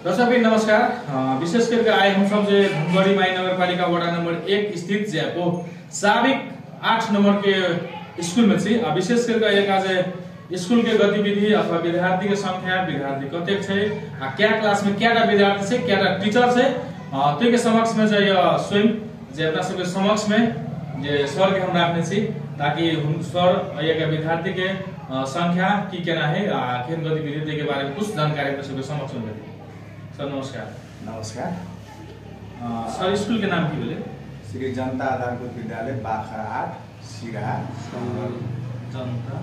दर्शक नमस्कार। विशेष करके आए हम सब जे धनगढ़ी माई नगरपालिका वार्ड नंबर 1 स्थित जयपो साबिक 8 नंबर के स्कूल में छी। विशेष करके एक आज स्कूल के गतिविधि अथवा विद्यार्थी के संख्या, विद्यार्थी कतेक छे, क्या क्लास में क्या विद्यार्थी छे, क्या टीचर छे, त्यो के समक्ष में जे स्वयं जे अपना सबके समक्ष में जे सर के हम राख्ने छी ताकि हम सर एक विद्यार्थी के संख्या की केना है खेल गतिविधि के बारे में कुछ जानकारी अपने सबके समक्ष में देते। सर नमस्कार। नमस्कार। सर स्कूल के नाम की बोले? श्री जनता आधारभूत विद्यालय बाखरा 8 सिरा। जनता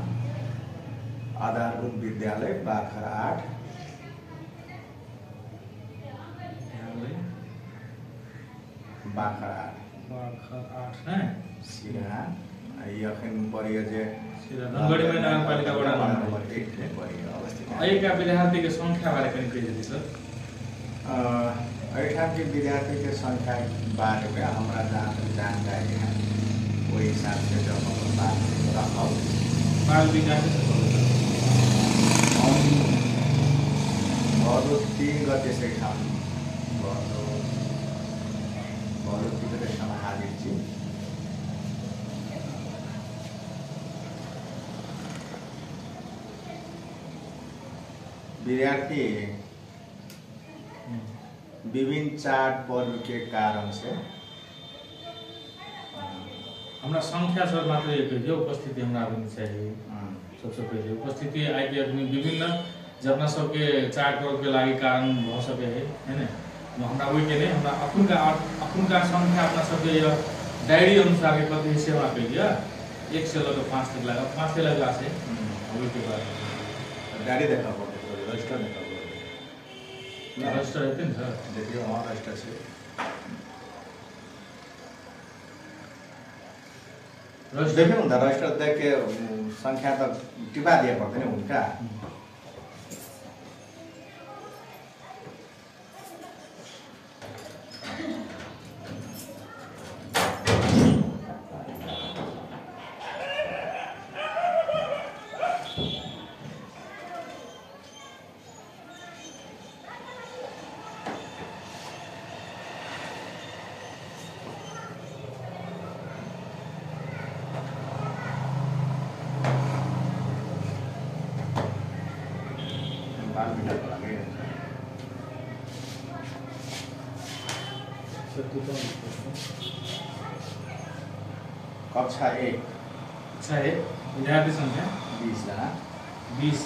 आधारभूत विद्यालय बाखरा 8 बाखरा 8 है सिरा। यखन परिय जे धनगढ़ी में नगरपालिका वार्ड नंबर 1 में परिय अवस्थित है। का विद्यार्थी के संख्या बारे में कह दीजिए सर। ऐठा के विद्यार्थी के संख्या बारे में हमारा जहाँ तक जानकारी है वही हिसाब से जब हम बात रखा बाल विकास हम बहुत 3 गते से हम बहुत 3 गते समय हाजिर छी। विद्यार्थी विभिन्न चार्ट पर्व के कारण से हमरा संख्या सर मात्र एक है उपस्थिति हमरा आदमी चाहिए। सबसे पहले उपस्थिति आई के आदमी विभिन्न जब सबके चार्ट पर्व के लागि कारण भ सके है ना। हमरा वही के नहीं हमरा अपन का संख्या अपना सबके डायरी अनुसार के कति सेवा कर दिया 1 से लेकर 5 तक लगा 5 से लगा से वही के बाद डायरी देखा रजिस्टर देखा रजिस्टर है ना सर। देखिए वहाँ रजिस्टर से देखिए उनका रजिस्टर देख के संख्या तो टिपा दिया पड़ते हैं उनका। कक्षा 1 विद्यार्थी संख्या 20 जना 20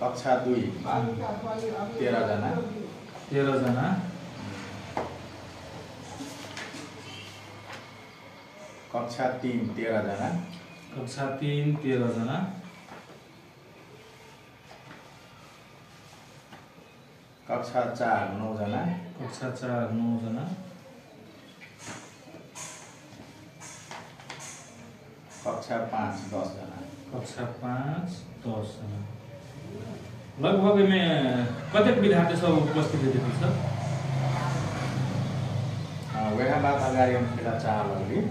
कक्षा 2 13 जना 13 जना कक्षा 3 13 जना कक्षा 3 13 जना कक्षा 4 9 जना कक्षा 4 9 जना कक्षा 5 10 जना कक्षा 5 10 जना लगभग में कतेक विद्यार्थी सब उपस्थित थे सर? वह बात अगाडि हम फिर चाह लगली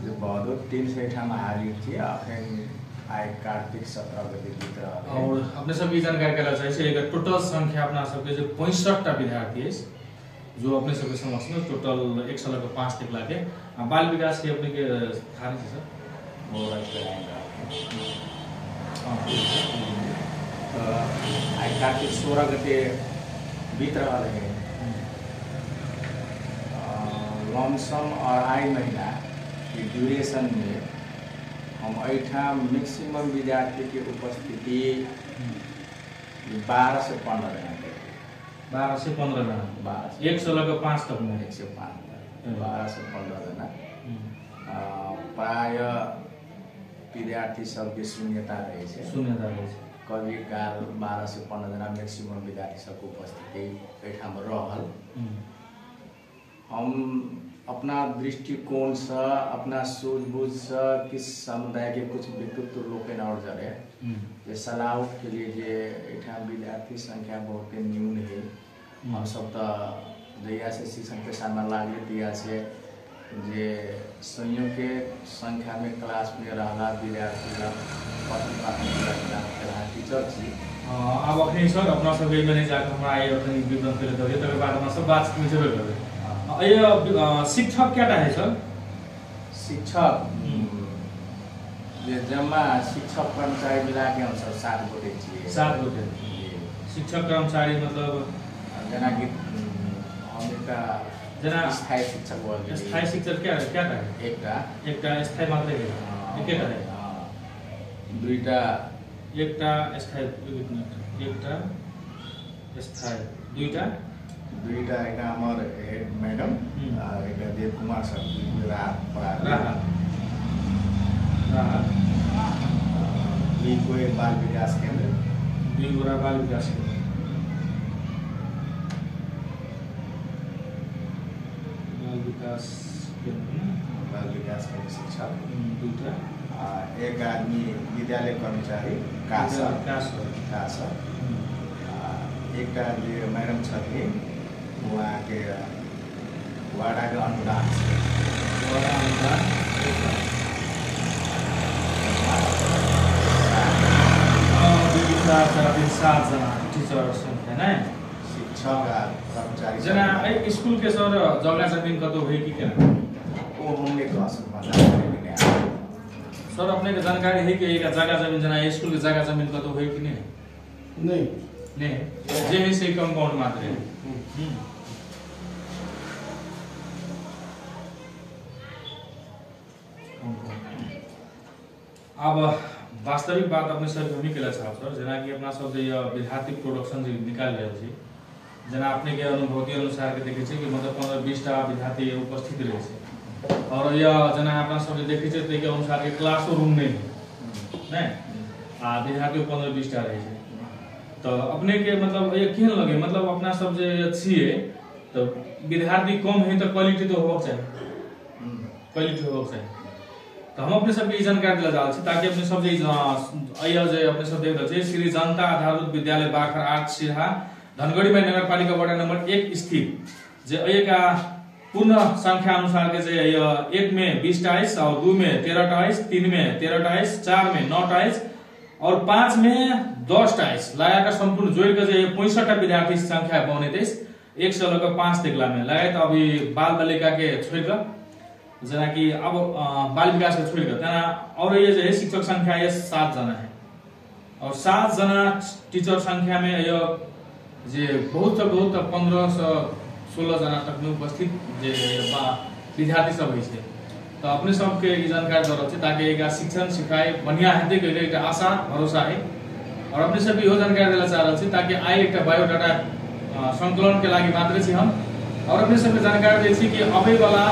जो बहुत 3 से ठाम हाजिर थी अखन आई कार्तिक 17 गते भीतर। और अपने सब जानकारी करना चाहिए एक टोटल संख्या अपना सबके जो 65 विद्यार्थी है जो अपने सबके समक्ष में टोटल 1 से लेकर 5 तक लाके बाल विकास के अपने के था नहीं सर वो आई कार्तिक 16 गते भीतर रहे लमसम और आई महीना की ड्यूरेशन में हम ऐठा मैक्सिमम विद्यार्थी की उपस्थिति 12 से 15 जना 12 से 15 जना 1 से लेकर 5 तक में 1 से 5 12 से 15 जना प्राय विद्यार्थी सबके शून्यता रहे कभी काल 12 से 15 जना मैक्सिमम विद्यार्थी सबको उपस्थिति ऐठा में रहल। हम अपना दृष्टिकोण से अपना सूझबूझ से किस समुदाय के कुछ व्यक्तित्व लोकन और जरे जे सलाह के लिए जे ऐठा विद्यार्थी संख्या बहुत न्यून है। हम सब तो जहिया से शिक्षण पेशा में लागले दिया से जे संयोग के संख्या में क्लास में रहला विद्यार्थी पठन पाठन टीचर छी। अब अखनी सर अपना सब में जाकर हमरा आए अपने विवरण पहले दे तकर बाद हमरा सब बात में जेबे करबे। ये शिक्षक क्या है सर? शिक्षक जे जम्मा शिक्षक कर्मचारी मिला के हम सब 7 गोटे छिए। 7 गोटे शिक्षक कर्मचारी मतलब जना कि हमका जना स्थायी शिक्षक बोल। स्थायी शिक्षक क्या है? एकटा स्थायी मात्र है। एकेटा है। दुईटा एकटा स्थायी एकटा स्थायी दुईटा एक हमर हेड मैडम और एक देव कुमार सर राहत कोई बाल विकास केंद्र बाल विकास केंद्र बाल विकास केंद्र शिक्षक दुईटा एक आदमी विद्यालय कर्मचारी कासर एक मैडम छथिन वहाँ के वार्डा के अनुदान सात जना टीचर संख्या ना शिक्षक कर्मचारी जना एक स्कूल के सर जगह जमीन कतो है कि क्या वो हमने क्लास में सर अपने के जानकारी है कि एक जगह जमीन जना स्कूल के जगह जमीन कतो है कि नहीं जे है से कंपाउंड मात्र है। अब वास्तविक बात अपने सर हम ही केला चाहब सर जना कि अपना सब जे विद्यार्थी प्रोडक्शन जे निकाल रहल छी जना अपने के अनुभूति अनुसार के देखे छी कि मतलब 15-20 टा विद्यार्थी उपस्थित रहे छे और यह जना अपना सब जे देखे छी ते के अनुसार के क्लासो रूम नहीं आ विद्यार्थी 15-20 टा रहे छे तो अपने के मतलब ये केहन लगे मतलब अपना सब जे छिए तो विद्यार्थी कम है तो क्वालिटी तो होबक चाहिए तो हम अपने सबके जानकारी दिला जा छी ताकि अपने सब जे अपने सब देख रहल छी श्री जनता आधारभूत विद्यालय बाखर 8 सिरहा धनगढ़ी में नगरपालिका वार्ड नंबर 1 स्थित जे का पूर्ण संख्या अनुसार के जे 1 में 20 टाइल्स और 2 में 13 टाइल्स 3 में 13 टाइल्स 4 में 9 टाइल्स और 5 में 10 टाइल्स लगाकर संपूर्ण जोड़ के 65 विद्यार्थी संख्या बने थे 1 से लेकर 5 तकला में लगाए तो अभी बाल बालिका के छोड़कर जना कि अब बाल विकास के छोड़कर तना और ये जो शिक्षक संख्या ये 7 जना है और 7 जना टीचर संख्या में ये जे बहुत 15 से 16 जना तक में उपस्थित जे विद्यार्थी सब है तो अपने सबके जानकारी दे रहे ताकि एक शिक्षण सिखाई बढ़िया हेतु के एक आशा भरोसा है और अपने सबके यो जानकारी देला चाह रहे ताकि आई एक बायोडाटा संकलन के लागि मात्र छी हम और अपने सबके जानकारी दे छी कि अबै वाला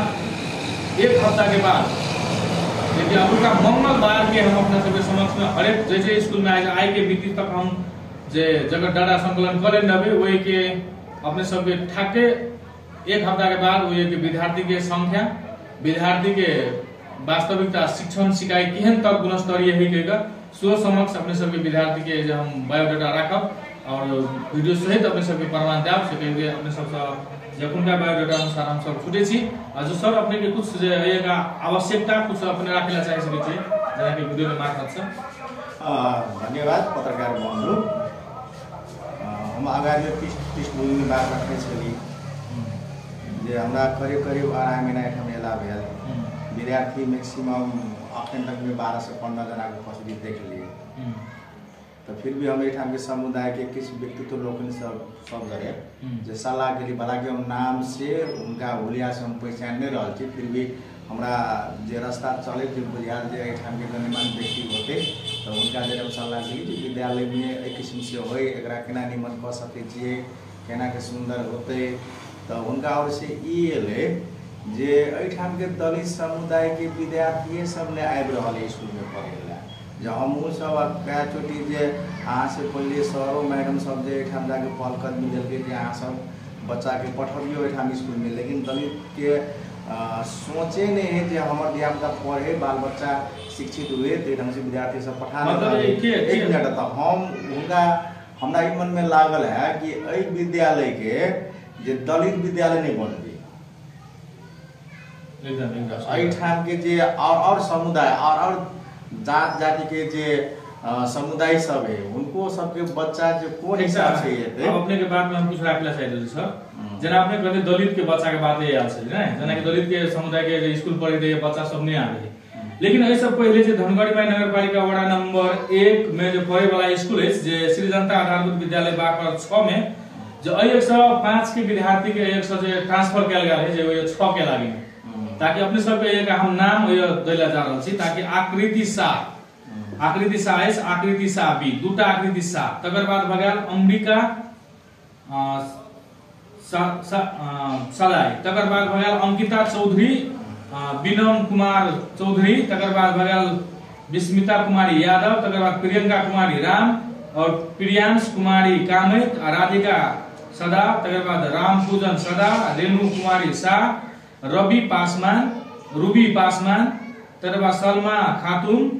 1 हफ्ता के बाद यदि अब का मंगलवार के हम अपने सबके समक्ष में हरेक जैसे स्कूल में आई के मिति तक हम जे जगह डाटा संकलन कर लेबे वही के अपने सबके ठाके 1 हफ्ता के बाद वही के विद्यार्थी के संख्या विद्यार्थी के वास्तविकता शिक्षण सिकाई केहन तक गुणस्तरीय है के सो समक्ष अपने सबके विद्यार्थी के जे हम बायोडाटा राखब और वीडियो सहित अपने सबके प्रमाण देब सके अपने सब जखुनका बायोडाटा अनुसार हम सब छुटे छी जो सर अपने के कुछ जे एका आवश्यकता कुछ अपने राखेला चाहे सके छी जना कि वीडियो के मार्फत से धन्यवाद पत्रकार बन्धु हम अगाडि पृष्ठभूमि में बात रखने छली जे हमरा करीब 2.5 महीना एठाम एला भेल विद्यार्थी मैक्सिमम अखन तक में 12 से 15 जना के उपस्थिति देख लिए तो फिर भी हम एठाम के समुदाय के किछु व्यक्तित्व लोग सब जरे जे सलाह के लिए भला के हम नाम से उनका हुलिया से हम पहचान नहीं रहल छी फिर भी हमरा जे रास्ता चले थे बुझाल जे एठाम के गणमान्य व्यक्ति होते तो उनका जे हम सलाह दी कि विद्यालय में एक किस्म से होय एकरा केना निमन क सके छिए केना के सुंदर होते तो उनका और से ये जे एठाम के दलित समुदाय के विद्यार्थी सब ने आबि रहल स्कूल में पढ़े जो हमहूँ सब कई चोटी जे अहाँ से पहले सरो मैडम सब जे एठाम जाके पहल कदमी दिलके जे अहाँ सब बच्चा के पठबियो एठाम स्कूल में लेकिन दलित के सोचे नहीं है जे हमर धियापुता पढ़े बाल बच्चा शिक्षित हुए तो ढंग से विद्यार्थी सब पढ़ा एक मिनट तो हम उनका हमरा मन में लागल है कि एहि विद्यालय के जे दलित विद्यालय नहीं बनबे एठाम के जे और समुदाय और जात जाति के जे समुदाय सब है उनको सबके बच्चा जो कौन हिसाब से ये थे। अब अपने के बात में हम कुछ रखला चाहिए सर, जना आपने कहते दलित के बच्चा के बात ये आल छै ना, जना कि दलित के समुदाय के स्कूल पढ़े थे बच्चा सब नहीं आ रहे, लेकिन ऐसा पहले जो धनगढ़ी माई नगरपालिका वडा नंबर 1 में जो पढ़े वाला स्कूल है जे श्री जनता आधारभूत विद्यालय बाकर 6 में जो 105 के विद्यार्थी के 100 जे ट्रांसफर किया गया है जो 6 के लागे, ताकि अपने सब एक हम नाम दैला जा रहल छी, ताकि आकृति सा एस आकृति सा बी दूटा आकृति सा, तकर बाद भगल अम्बिका सलाय, तकर बाद भगल अंकिता चौधरी, विनम कुमार चौधरी, तकर बाद भगल विस्मिता कुमारी यादव, तकर बाद प्रियंका कुमारी राम और प्रियांश कुमारी कामित, राधिका सदा, तकर बाद राम पूजन सदा, रेणु कुमारी शाह, रूबी पासवान, तकर बाद सलमा खातून,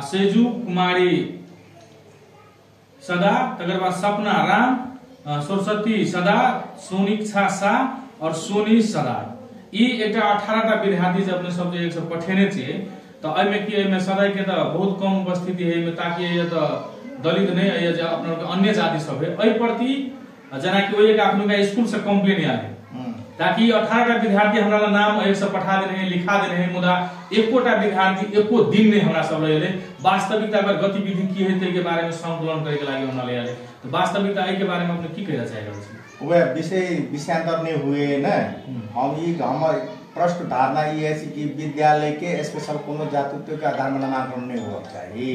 सेजू कुमारी सदा, तकर बाद सपना राम, सरस्वती सदा, सोनिक्षा शाह और सोनी सदा। ई एक 18टा विद्यार्थी जब अपने सब एक सब पठेने छे, तो एमे की एमे सदा के तो बहुत कम उपस्थिति है एमे, ताकि ये तो दलित नहीं है जे अपने अन्य जाति सब है एहि प्रति जना कि ओए का अपने का स्कूल से कंप्लेन आले, ताकि 18 का विद्यार्थी हमरा नाम एक से पठा देने हैं, लिखा देने हैं, मुदा एकोटा विद्यार्थी एको दिन नहीं हमरा सब ले वास्तविकता अगर गतिविधि की है के बारे में संकलन करे के लागि हमरा ले आले, तो वास्तविकता ए के बारे में अपने की कहना चाहेगा? वह विषयांतर नहीं हुए ना, हम ये हमारे प्रश्न धारणा ये है कि विद्यालय के स्पेशल कोनो जातित्व के आधार में नामांकन नहीं होना चाहिए,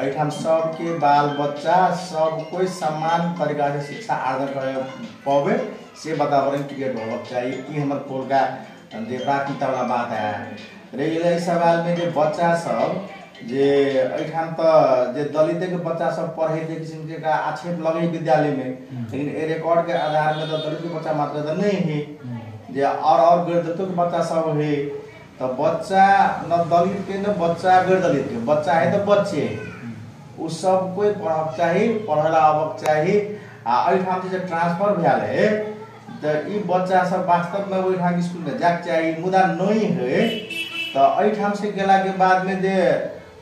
एठाम सबके बाल बच्चा सब कोई समान तरीका से शिक्षा आर्जन करे पावे से वातावरण क्रिएट होना चाहिए। ये हमारे पोल का जो प्राथमिकता वाला बात है। रही सवाल में जो बच्चा सब जे एठाम तो जे दलित के बच्चा सब पढ़े थे किस्म के का आक्षेप लगे विद्यालय में, लेकिन ए रिकॉर्ड के आधार में तो दलित के बच्चा मात्र तो नहीं है, जे और गैर दलितों के बच्चा सब है, तो बच्चा न दलित के न बच्चा गैर दलित के बच्चा है तो बच्चे उ सब कोई पढ़ब चाहिए, पढ़ला आवक चाहिए। एठाम से ट्रांसफर भेल है तो ई बच्चा सब वास्तव में ओठाम स्कूल में जाक चाहिए, मुदा नहीं है तो एठाम से गेला के बाद में जे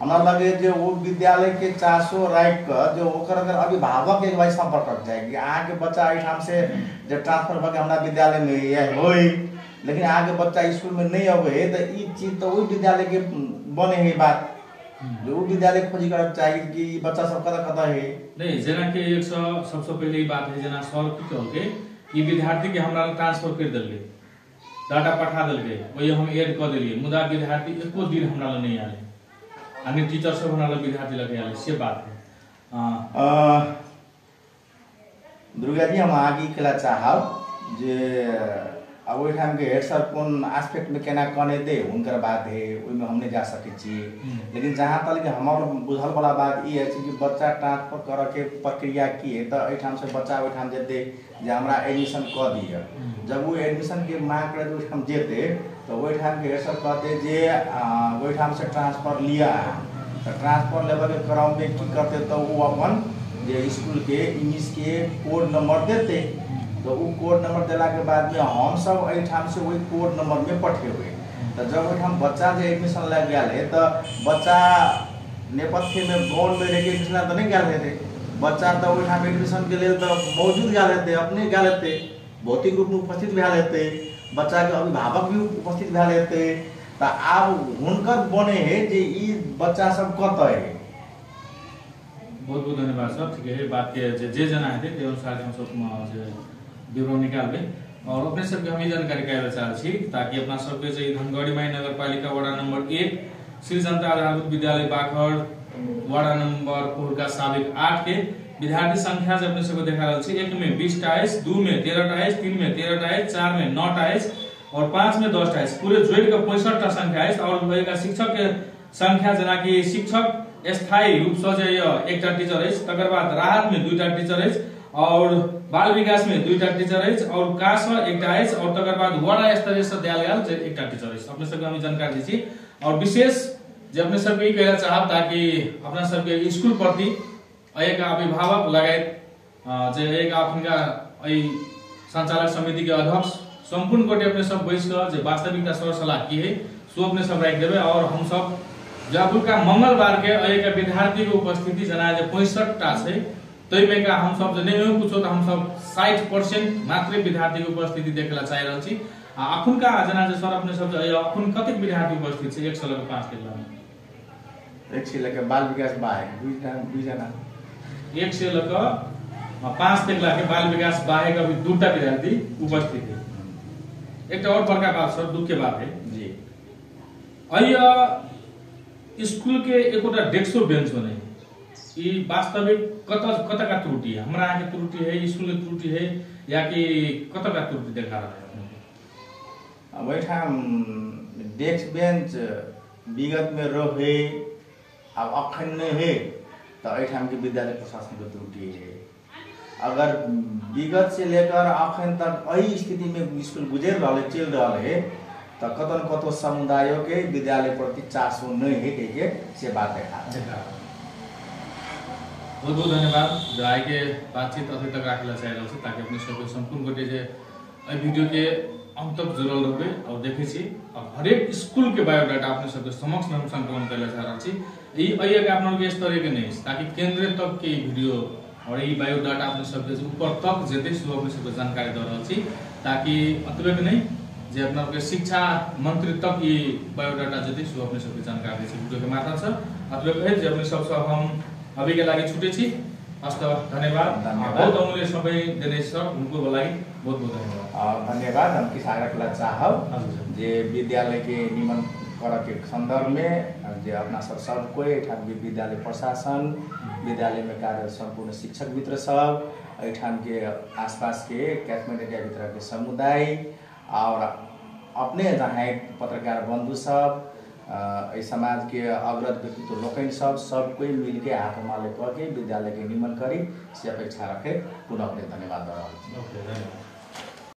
हमरा लगे जो वो विद्यालय के 400 राइट का जो ओकर अगर अभिभावक एक भाई संपर्क कर जाए कि आगे बच्चा एठाम से जो ट्रांसफर भके हमरा विद्यालय में ये होई, लेकिन आगे बच्चा स्कूल में नहीं आवे तो ई चीज तो वो विद्यालय के बने है बात, जो विद्यालय खोजी कर चाहिए कि बच्चा सब कदा है नहीं, जना के 100 सबसे पहले ई बात है जना सर की कह के कि विद्यार्थी के हमरा ट्रांसफर कर देलके, डाटा पठा देलके, वही हम ऐड कर देलिए, मुदा विद्यार्थी एको दिन हमरा नहीं आले, अन्य टीचर सब हमरा विद्यार्थी लगे आले, से बात है। दुर्गा जी हम आगे केला चाहब जे अब ओठाम के हेड सर कौन एस्पेक्ट में केना कने दे उनकर बात है, ओइमे हम नहीं जा सके छी, लेकिन जहां तक हमर बुझल वाला बात ई है कि बच्चा ट्रांसफर करे के प्रक्रिया की है, तो एठाम से बच्चा ओठाम जेते जे हमरा एडमिशन क दिया, जब वो एडमिशन के मांग करे तो ओठाम जेते तो ओठाम के हेड सर कहते जे ओठाम से ट्रांसफर लिया, तो ट्रांसफर लेवल के क्रम में की करते तो वो अपन जे स्कूल के इंग्लिश के कोड नंबर देते, तो वो कोड नंबर देला के बाद में हम सब एठाम से वही कोड नंबर में पठेबे, तो जब एठाम बच्चा जे एडमिशन लग गया है तो बच्चा नेपथ्य में गौन में लेके एडमिशन तो नहीं गया थे, बच्चा तो एठाम एडमिशन के लिए तो मौजूद गया थे, अपने गया थे, भौतिक रूप में उपस्थित भया थे, बच्चा के अभिभावक भी उपस्थित भया थे, तो अब हुनकर बने है जे ई बच्चा सब कत है। बहुत बहुत धन्यवाद सर, ठीक है बात के जे जना है ते अनुसार हम सब विवरण निकालबे और अपने सबके हम जानकारी करावे चाहै छी, ताकि अपना सबके जे धनगढ़ी माई नगरपालिका वडा नंबर 1 श्री जनता आधारभूत विद्यालय बाखर वडा नंबर पोहरका साबिक 8 के विद्यार्थी संख्या जब अपने सबको देखा रहल छी, 1 में 20 टा है, 2 में 13 टा है, 3 में 13 टा है, 4 में 9 टा है और 5 में 10 टा है, पूरे जोड़ के 65 टा संख्या है। और भएका शिक्षक के संख्या जना कि शिक्षक स्थायी रूप से जे एकटा टीचर है, तकर बाद राहत में 2टा टीचर है और बाल विकास में 2टा टीचर है और कास एकटा है और तकर बाद वडा स्तरीय से दिया गया एकटा टीचर है। अपने सबके हम जानकारी दी छी और विशेष जे अपने सबके ई कहना चाहब ताकि अपना सबके स्कूल प्रति एक अभिभावक लगायत जे एक अपनका ई संचालक समिति के अध्यक्ष संपूर्ण कोटि अपने सब बैस के जे वास्तविकता सर सलाह की है सो अपने सब राख देबे और हम सब जापुरका मंगलबार के अयका विद्यार्थी के उपस्थिति जना 65 टा छै तै में का हम सब जने कुछो त हम सब 60% मात्र विद्यार्थी के उपस्थिति देखेला चाहि रहल छी आ अखुन का जना जे सर अपने सब अखुन कतेक विद्यार्थी उपस्थित छै 1 साल के 5 के लाइन 1 साल के बाल विकास बाहेक 2 जना 1 साल के 5 तक के बाल विकास बाहेक अभी 2टा विद्यार्थी उपस्थित है। एक और बड़का बात सर दुख के बात है जी अय स्कूल के एकोटा डेस्क बेंच नहीं ई वास्तविक कत का त्रुटि है हमरा के त्रुटि है स्कूल के त्रुटि है या कि कत का त्रुटि देखा रहा है। अब ठाम डेस्क बेंच विगत में रहे अब अखन नहीं है तो ठाम के विद्यालय प्रशासन की त्रुटि है। अगर विगत से लेकर अखन तक यही स्थिति में स्कूल गुजर रहा है चल रहा है तो कतन कतो समुदायों के विद्यालय प्रति चासो नहीं है के से बात देखा बहुत बहुत धन्यवाद जो आए के बातचीत अभी तक राखेला चाहि रहल छी ताकि अपने सबके संपूर्ण गोटे जे एहि वीडियो के अंत तक जुड़ल रहबे और देखे छी और हर एक स्कूल के बायोडाटा अपने सबके समक्ष में हम संकलन करले चाह रहल छी ई अय के अपना के स्तर के नहीं ताकि केंद्र तक के वीडियो और ई बायोडाटा अपने सबके ऊपर तक जेते सो अपने सबके जानकारी द रहल छी ताकि अतबे के नहीं जे अपना के शिक्षा मंत्री तक ये बायोडाटा जेते सो अपने सबके जानकारी दे छी वीडियो के माध्यम से अतबे कहे जे अपने सब हम अभी के लागि छुटे छी हस्त धन्यवाद बहुत अमूल्य समय देने सर उनको लागि बहुत बहुत धन्यवाद धन्यवाद हम किसान रखला चाहब जे विद्यालय के निमन कर के संदर्भ में जे अपना सब कोई ठाम के विद्यालय प्रशासन विद्यालय में कार्य संपूर्ण शिक्षक मित्र सब ठाम के आसपास के कैचमेंट एरिया भित्र के समुदाय और अपने जहाँ पत्रकार बंधु सब समाज के अग्रज व्यक्तित्व लोकन सब कोई मिल के हाथ माले करके विद्यालय के निमन करी से अपेक्षा रखे पुनः अपने धन्यवाद।